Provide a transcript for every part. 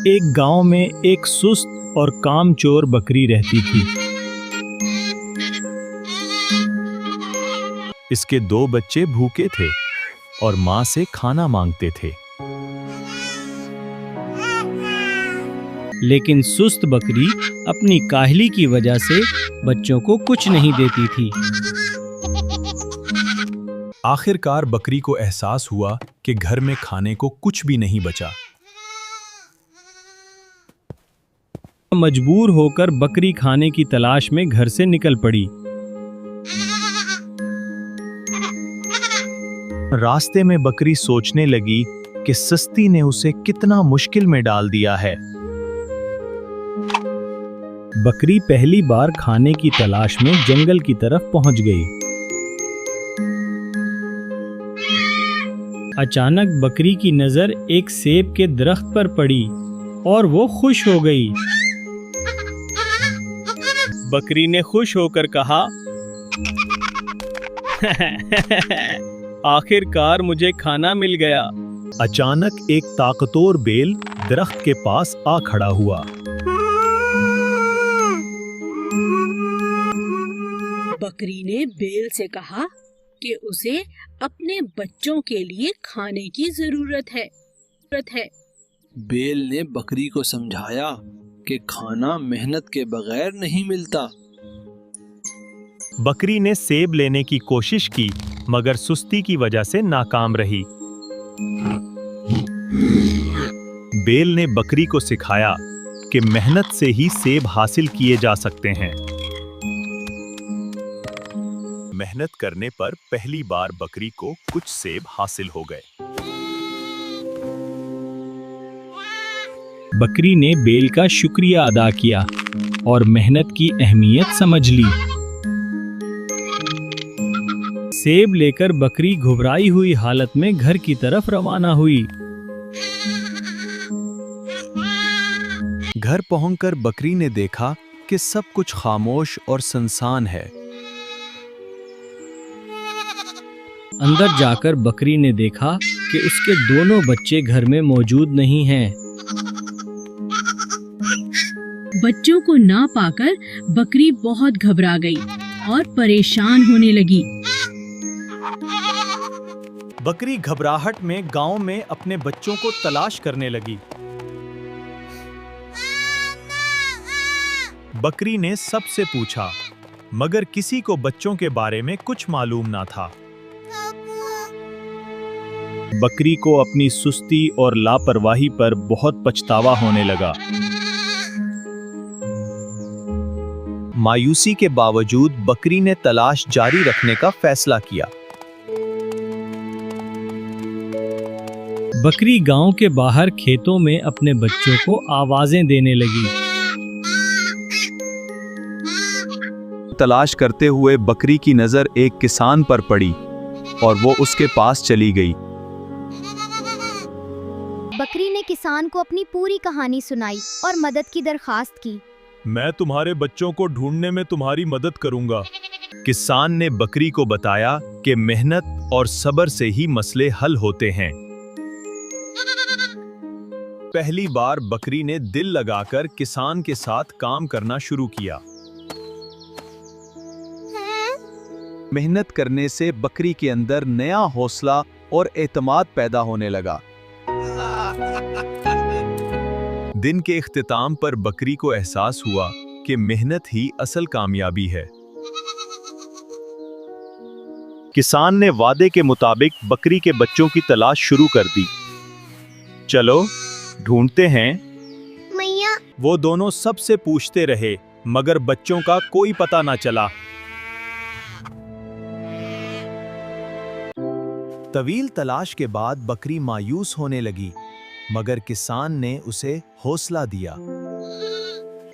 एक गांव में एक सुस्त और कामचोर बकरी रहती थी। इसके 2 बच्चे भूखे थे और मां से खाना मांगते थे। लेकिन सुस्त बकरी अपनी काहली की वजह से बच्चों को कुछ नहीं देती थी। आखिरकार बकरी को एहसास हुआ कि घर में खाने को कुछ भी नहीं बचा। मजबूर होकर बकरी खाने की तलाश में घर से निकल पड़ी। रास्ते में बकरी सोचने लगी कि सस्ती ने उसे कितना मुश्किल में डाल दिया है। बकरी पहली बार खाने की तलाश में जंगल की तरफ पहुंच गई। अचानक बकरी की नजर एक सेब के दरख्त पर पड़ी और वो खुश हो गई। बकरी ने खुश होकर कहा, आखिरकार मुझे खाना मिल गया। अचानक एक ताकतवर बेल दरख्त के पास आ खड़ा हुआ। बकरी ने बेल से कहा कि उसे अपने बच्चों के लिए खाने की जरूरत है। बेल ने बकरी को समझाया कि खाना मेहनत के बगैर नहीं मिलता। बकरी ने सेब लेने की कोशिश की, मगर सुस्ती की वजह से नाकाम रही। बेल ने बकरी को सिखाया कि मेहनत से ही सेब हासिल किए जा सकते हैं। मेहनत करने पर पहली बार बकरी को कुछ सेब हासिल हो गए। बकरी ने बेल का शुक्रिया अदा किया और मेहनत की अहमियत समझ ली। सेब लेकर बकरी घबराई हुई हालत में घर की तरफ रवाना हुई। घर पहुंचकर बकरी ने देखा कि सब कुछ खामोश और सुनसान है। अंदर जाकर बकरी ने देखा कि उसके दोनों बच्चे घर में मौजूद नहीं हैं। बच्चों को ना पाकर बकरी बहुत घबरा गई और परेशान होने लगी। बकरी घबराहट में गांव में अपने बच्चों को तलाश करने लगी। बकरी ने सबसे पूछा, मगर किसी को बच्चों के बारे में कुछ मालूम ना था। बकरी को अपनी सुस्ती और लापरवाही पर बहुत पछतावा होने लगा। मायूसी के बावजूद बकरी ने तलाश जारी रखने का फैसला किया। बकरी गांव के बाहर खेतों में अपने बच्चों को आवाजें देने लगी। तलाश करते हुए बकरी की नजर एक किसान पर पड़ी और वो उसके पास चली गई। बकरी ने किसान को अपनी पूरी कहानी सुनाई और मदद की दरखास्त की। मैं तुम्हारे बच्चों को ढूंढने में तुम्हारी मदद करूंगा। किसान ने बकरी को बताया कि मेहनत और सब्र से ही मसले हल होते हैं। पहली बार बकरी ने दिल लगाकर किसान के साथ काम करना शुरू किया। मेहनत करने से बकरी के अंदर नया हौसला और एतमाद पैदा होने लगा। दिन के इख्तिताम पर बकरी को एहसास हुआ कि मेहनत ही असल कामयाबी है। किसान ने वादे के मुताबिक बकरी के बच्चों की तलाश शुरू कर दी। चलो ढूंढते हैं। मैया, वो दोनों सबसे पूछते रहे, मगर बच्चों का कोई पता ना चला। तवील तलाश के बाद बकरी मायूस होने लगी, मगर किसान ने उसे हौसला दिया।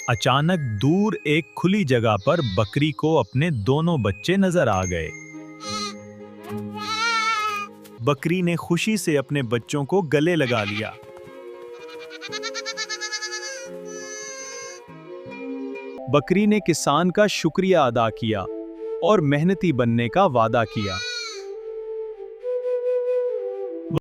अचानक दूर एक खुली जगह पर बकरी को अपने दोनों बच्चे नजर आ गए। बकरी ने खुशी से अपने बच्चों को गले लगा लिया। बकरी ने किसान का शुक्रिया अदा किया और मेहनती बनने का वादा किया।